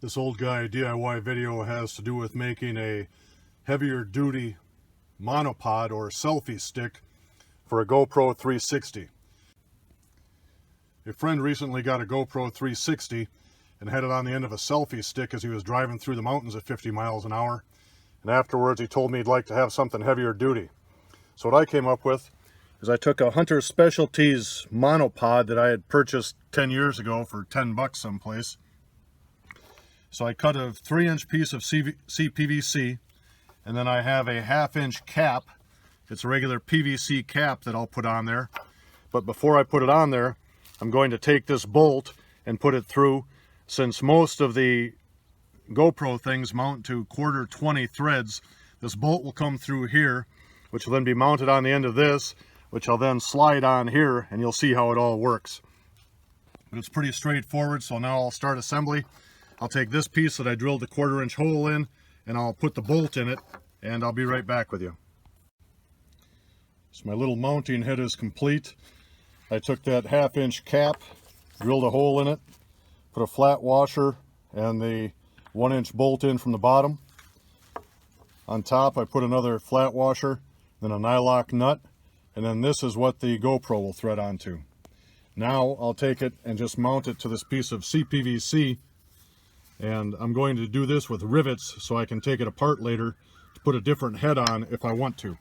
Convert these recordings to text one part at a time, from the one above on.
This old guy DIY video has to do with making a heavier duty monopod or selfie stick for a GoPro 360. A friend recently got a GoPro 360 and had it on the end of a selfie stick as he was driving through the mountains at 50 miles an hour. And afterwards he told me he'd like to have something heavier duty. So what I came up with is I took a Hunter Specialties monopod that I had purchased 10 years ago for 10 bucks someplace. So I cut a 3-inch piece of CPVC, and then I have a 1/2-inch cap. It's a regular PVC cap that I'll put on there. But before I put it on there, I'm going to take this bolt and put it through. Since most of the GoPro things mount to 1/4-20 threads, this bolt will come through here, which will then be mounted on the end of this, which I'll then slide on here, and you'll see how it all works. But it's pretty straightforward, so now I'll start assembly. I'll take this piece that I drilled a 1/4-inch hole in, and I'll put the bolt in it, and I'll be right back with you. So my little mounting head is complete. I took that 1/2-inch cap, drilled a hole in it, put a flat washer and the 1-inch bolt in from the bottom. On top I put another flat washer, then a nylock nut, and then this is what the GoPro will thread onto. Now I'll take it and just mount it to this piece of CPVC, and I'm going to do this with rivets so I can take it apart later to put a different head on if I want to.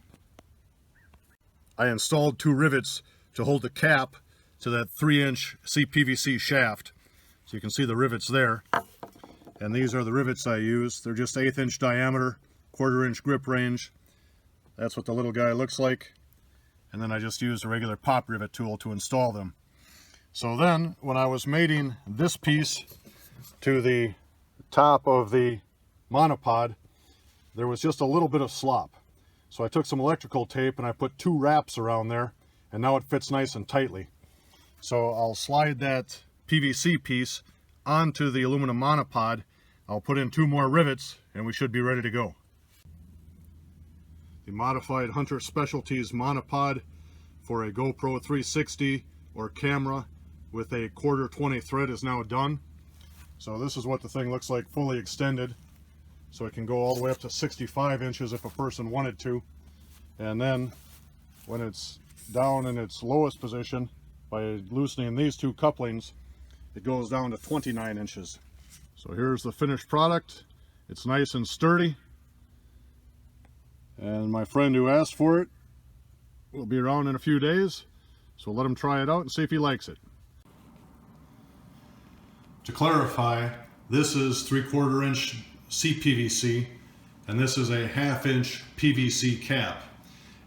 I installed 2 rivets to hold the cap to that 3-inch CPVC shaft. So you can see the rivets there. And these are the rivets I use. They're just 1/8-inch diameter, 1/4-inch grip range. That's what the little guy looks like. And then I just used a regular pop rivet tool to install them. So then, when I was mating this piece to the top of the monopod, there was just a little bit of slop. So I took some electrical tape and I put 2 wraps around there, and now it fits nice and tightly. So I'll slide that PVC piece onto the aluminum monopod. I'll put in 2 more rivets and we should be ready to go. The modified Hunter Specialties monopod for a GoPro 360 or camera with a 1/4-20 thread is now done. So this is what the thing looks like fully extended. So it can go all the way up to 65 inches if a person wanted to. And then when it's down in its lowest position, by loosening these 2 couplings, it goes down to 29 inches. So here's the finished product. It's nice and sturdy. And my friend who asked for it will be around in a few days. So let him try it out and see if he likes it. To clarify, this is 3/4-inch CPVC and this is a 1/2-inch PVC cap.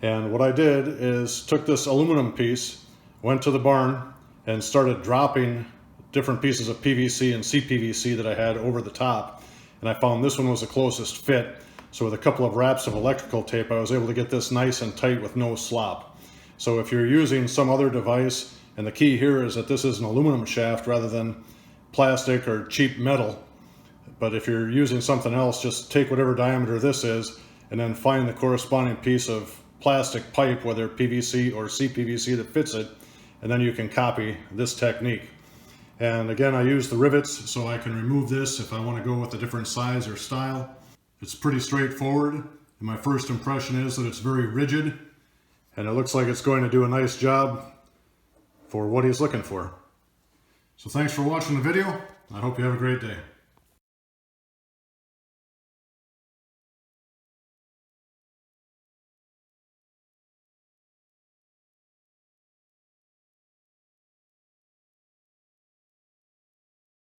And what I did is took this aluminum piece, went to the barn and started dropping different pieces of PVC and CPVC that I had over the top, and I found this one was the closest fit. So with a couple of wraps of electrical tape I was able to get this nice and tight with no slop. So if you're using some other device, and the key here is that this is an aluminum shaft rather than plastic or cheap metal, but if you're using something else, just take whatever diameter this is and then find the corresponding piece of plastic pipe, whether PVC or CPVC, that fits it, and then you can copy this technique. And again, I use the rivets so I can remove this if I want to go with a different size or style. It's pretty straightforward, and my first impression is that it's very rigid, and it looks like it's going to do a nice job for what he's looking for. So thanks for watching the video. I hope you have a great day.